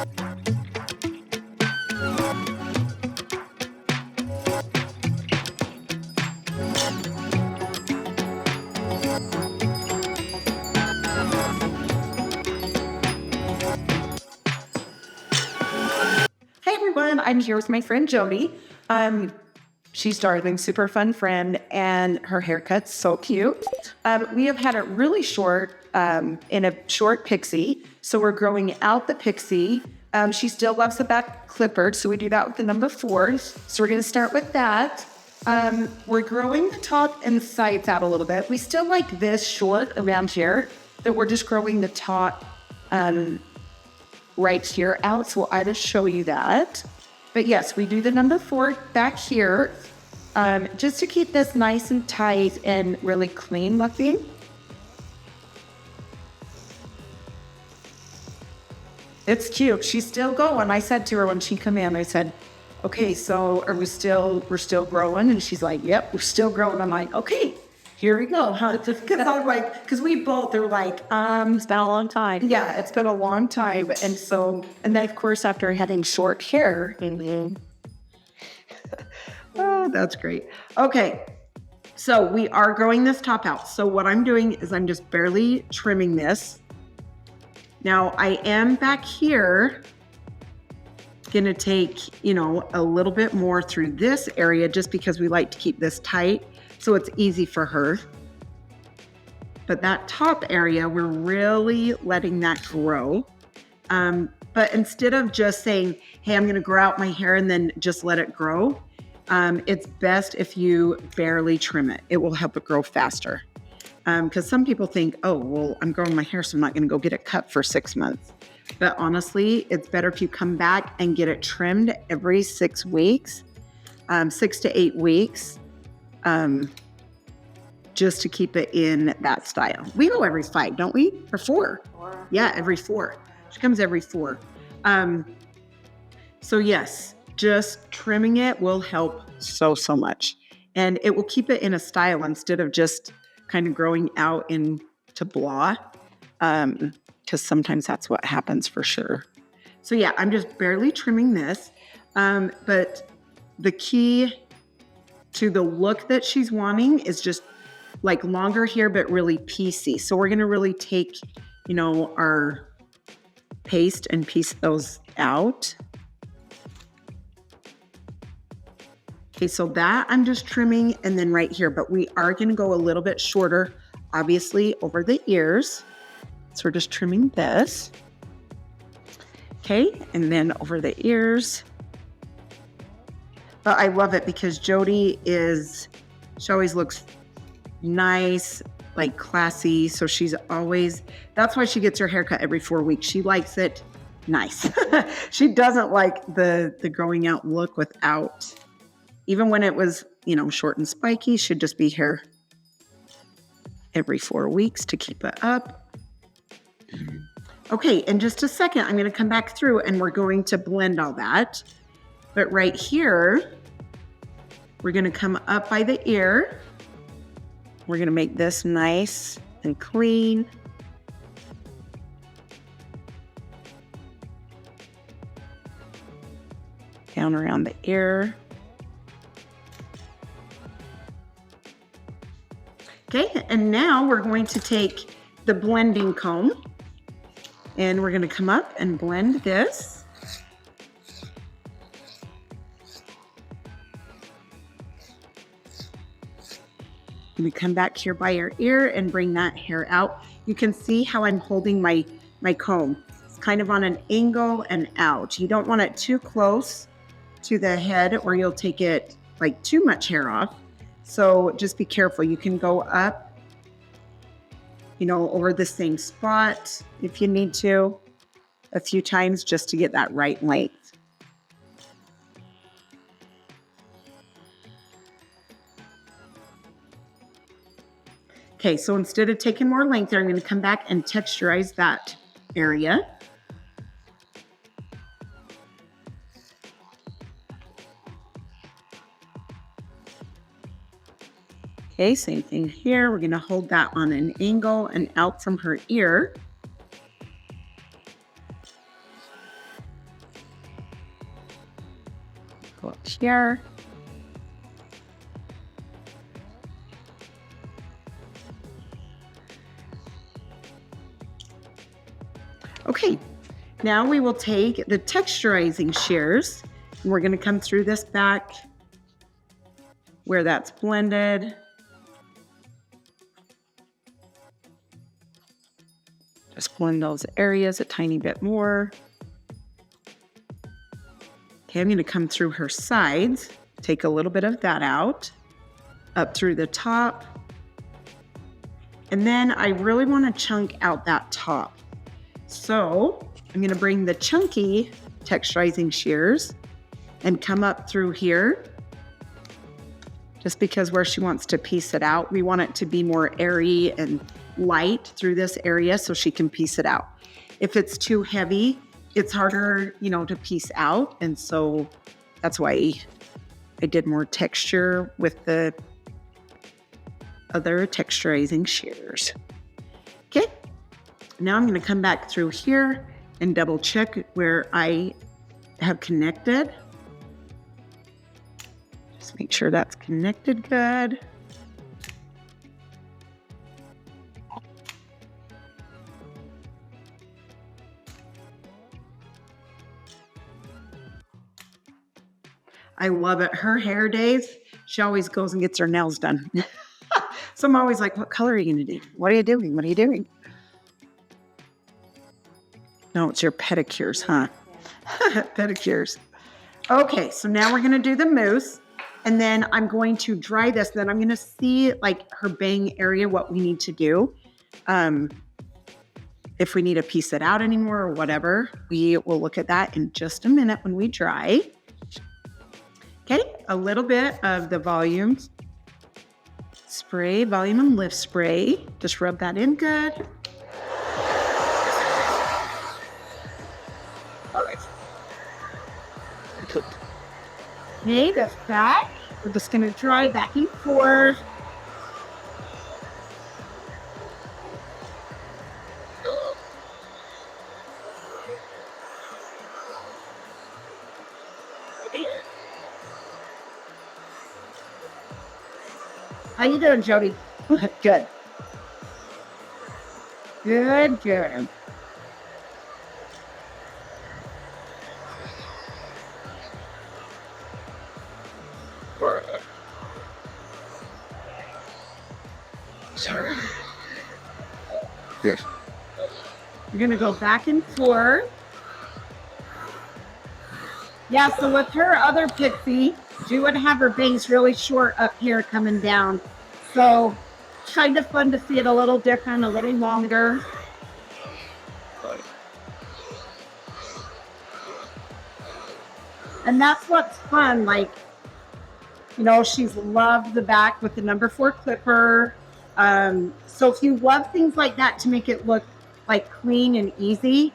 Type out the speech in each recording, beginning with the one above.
Hey everyone, I'm here with my friend Jody. She's darling, super fun friend, and her haircut's so cute. We have had it really short, in a short pixie, so we're growing out the pixie. She still loves the back clippered, so we do that with the number 4. So we're going to start with that. We're growing the top and sides out a little bit. We still like this short around here, but we're just growing the top right here out, so I just show you that. But yes, we do the number 4 back here, just to keep this nice and tight and really clean looking. It's cute. She's still going. I said to her when she come in, I said, okay, so we're still growing? And she's like, yep, we're still growing. I'm like, okay, here we go. Because I'm like, because we both are like, it's been a long time. Yeah, it's been a long time. And then of course, after having short hair. Oh, that's great. Okay. So we are growing this top out. So what I'm doing is I'm just barely trimming this. Now I am back here going to take, a little bit more through this area just because we like to keep this tight so it's easy for her. But that top area, we're really letting that grow. But instead of just saying, hey, I'm going to grow out my hair and then just let it grow, it's best if you barely trim it. It will help it grow faster. Because some people think, oh, well, I'm growing my hair, so I'm not going to go get it cut for 6 months. But honestly, it's better if you come back and get it trimmed every 6 weeks, 6 to 8 weeks, just to keep it in that style. We go every 5, don't we? Or 4? 4. Yeah, every 4. She comes every 4. So yes, just trimming it will help so much. And it will keep it in a style instead of just kind of growing out into blah, because sometimes that's what happens for sure. So yeah, I'm just barely trimming this, but the key to the look that she's wanting is just like longer hair, but really piecey. So we're going to really take, our paste and piece those out. Okay, so that I'm just trimming and then right here, but we are going to go a little bit shorter, obviously, over the ears. So we're just trimming this. Okay, and then over the ears. But I love it because Jody she always looks nice, like classy. So that's why she gets her haircut every 4 weeks. She likes it nice. She doesn't like the growing out look without. Even when it was, short and spiky, should just be hair every 4 weeks to keep it up. Okay, in just a second, I'm going to come back through and we're going to blend all that. But right here, we're going to come up by the ear. We're going to make this nice and clean. Down around the ear. Okay, and now we're going to take the blending comb and we're going to come up and blend this. We come back here by your ear and bring that hair out. You can see how I'm holding my comb. It's kind of on an angle and out. You don't want it too close to the head or you'll take it like too much hair off. So just be careful. You can go up, over the same spot if you need to a few times just to get that right length. Okay, so instead of taking more length there, I'm going to come back and texturize that area. Okay, same thing here. We're going to hold that on an angle and out from her ear. Go up here. Okay, now we will take the texturizing shears, and we're going to come through this back where that's blended. Just blend those areas a tiny bit more. Okay, I'm going to come through her sides, take a little bit of that out, up through the top. And then I really want to chunk out that top. So I'm going to bring the chunky texturizing shears and come up through here. Just because where she wants to piece it out, we want it to be more airy and light through this area so she can piece it out. If it's too heavy, it's harder, to piece out. And so that's why I did more texture with the other texturizing shears. Okay, now I'm going to come back through here and double check where I have connected. Just make sure that's connected good. I love it. Her hair days, she always goes and gets her nails done. So I'm always like, what color are you going to do? What are you doing? What are you doing? No, it's your pedicures, huh? Pedicures. Okay, so now we're going to do the mousse. And then I'm going to dry this. Then I'm going to see like her bang area, what we need to do. If we need to piece it out anymore or whatever, we will look at that in just a minute when we dry. Okay, a little bit of the volume spray, volume and lift spray. Just rub that in good. All right. Okay, that's that. We're just going to dry back and forth. How you doing, Jody? Good. Good, good. Sorry. Yes. You're going to go back and forth. Yeah, so with her other Piecey, she would have her bangs really short up here coming down. So kind of fun to see it a little different, a little longer. And that's what's fun. Like, she's loved the back with the number 4 clipper. So if you love things like that to make it look like clean and easy,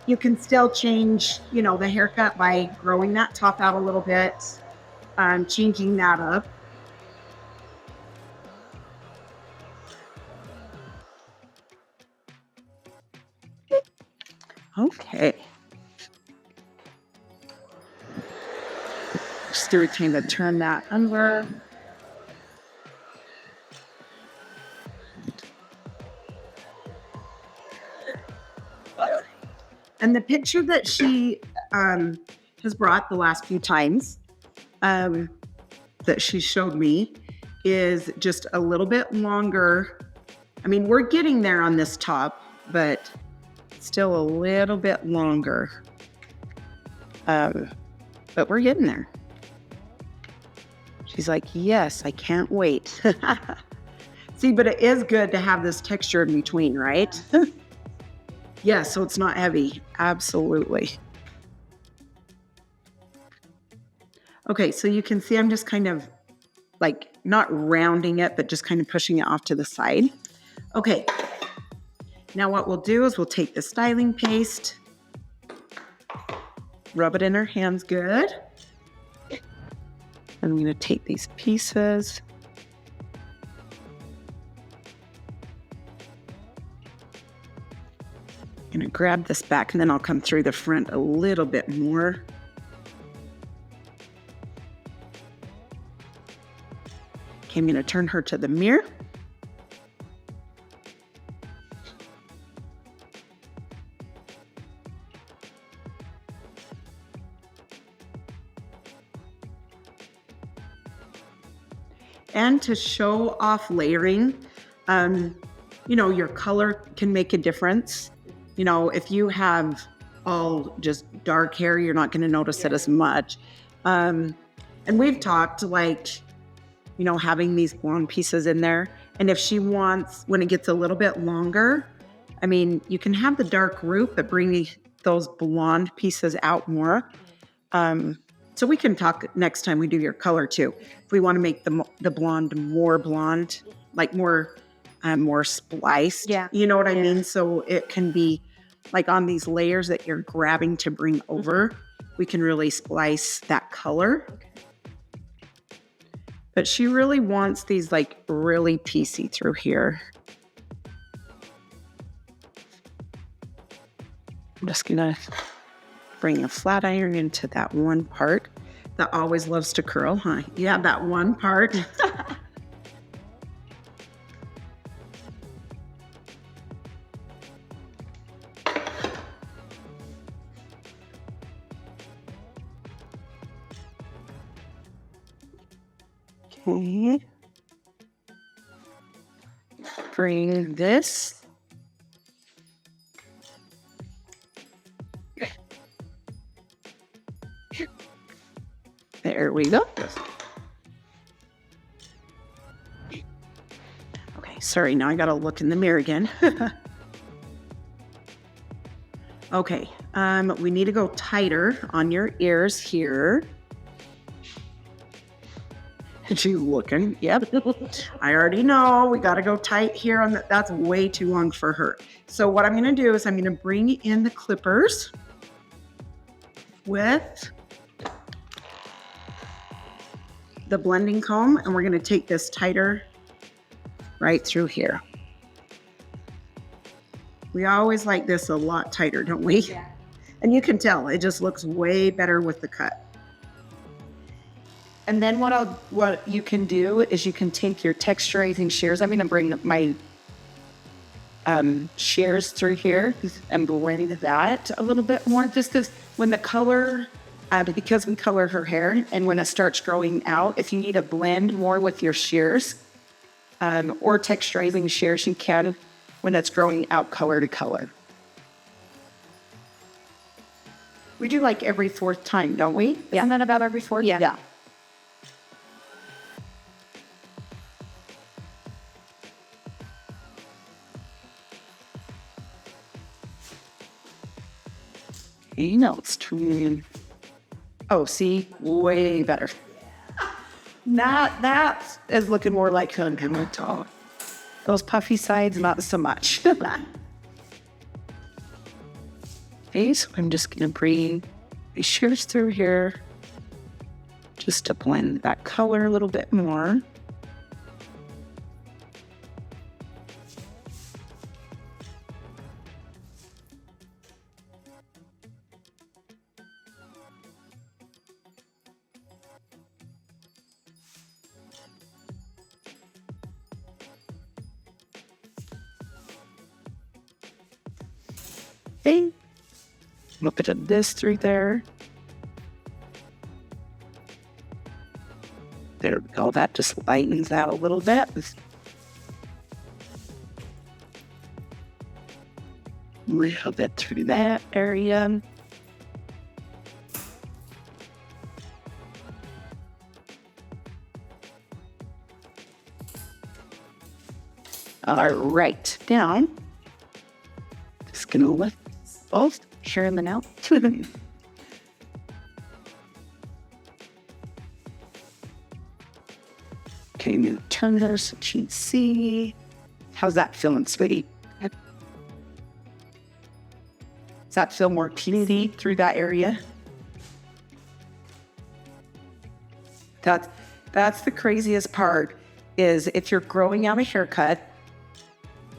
you can still change, the haircut by growing that top out a little bit, changing that up. Okay. Still trying to turn that under. And the picture that she has brought the last few times that she showed me is just a little bit longer. I mean, we're getting there on this top, but still a little bit longer. But we're getting there. She's like, yes, I can't wait. See, but it is good to have this texture in between, right? Yeah, so it's not heavy. Absolutely. Okay, so you can see I'm just kind of like not rounding it, but just kind of pushing it off to the side. Okay, now what we'll do is we'll take the styling paste, rub it in her hands good. And I'm going to take these pieces. I'm going to grab this back and then I'll come through the front a little bit more. Okay, I'm going to turn her to the mirror. And to show off layering, you know, your color can make a difference. You know, if you have all just dark hair, you're not going to notice it as much. And we've talked like, you know, having these blonde pieces in there. And if she wants, when it gets a little bit longer, I mean, you can have the dark root, but bring those blonde pieces out more. So we can talk next time we do your color too. If we want to make the blonde more blonde, like more spliced, you know what I mean? So it can be like on these layers that you're grabbing to bring over, we can really splice that color. But she really wants these like really piecey through here. I'm just gonna bring a flat iron into that one part that always loves to curl, huh? You have that one part. Okay. Bring this. There we go. Okay, sorry, now I gotta look in the mirror again. Okay, we need to go tighter on your ears here. She's looking. Yep. I already know we got to go tight here on that. That's way too long for her. So what I'm going to do is I'm going to bring in the clippers with the blending comb, and we're going to take this tighter right through here. We always like this a lot tighter, don't we? Yeah. And you can tell it just looks way better with the cut. And then what you can do is you can take your texturizing shears. I'm going to bring my shears through here and blend that a little bit more. Just because when the color, because we color her hair, and when it starts growing out, if you need to blend more with your shears or texturizing shears, you can when it's growing out color to color. We do like every fourth time, don't we? Isn't that about every fourth? Yeah. Okay, now let's turn. Oh, see, way better. That is looking more like Monat. Those puffy sides, not so much. Okay, so I'm just gonna bring the shears through here just to blend that color a little bit more. Okay, a little bit of this through there. There we go. That just lightens out a little bit. A little bit through that area. All right, down. Just gonna lift both here and then out. Okay, I'm gonna turn this so you can see. How's that feeling, sweetie? Does that feel more peaceful through that area? That's the craziest part, is if you're growing out a haircut,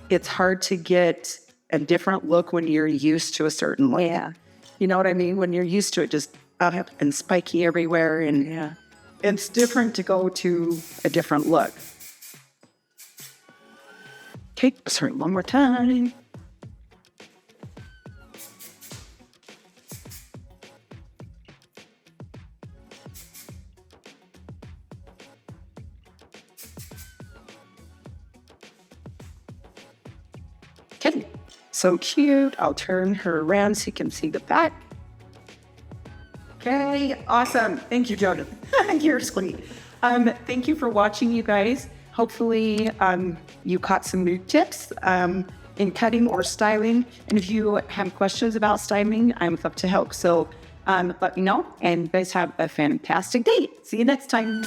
it's hard to get a different look when you're used to a certain look. Yeah. You know what I mean? When you're used to it just up and spiky everywhere. And it's different to go to a different look. Okay, sorry, one more time. Okay, so cute. I'll turn her around so you can see the back. Okay, awesome. Thank you, Jody. You're sweet. Thank you for watching, you guys. Hopefully, you caught some new tips in cutting or styling. And if you have questions about styling, I'm up to help. So let me know. And you guys have a fantastic day. See you next time.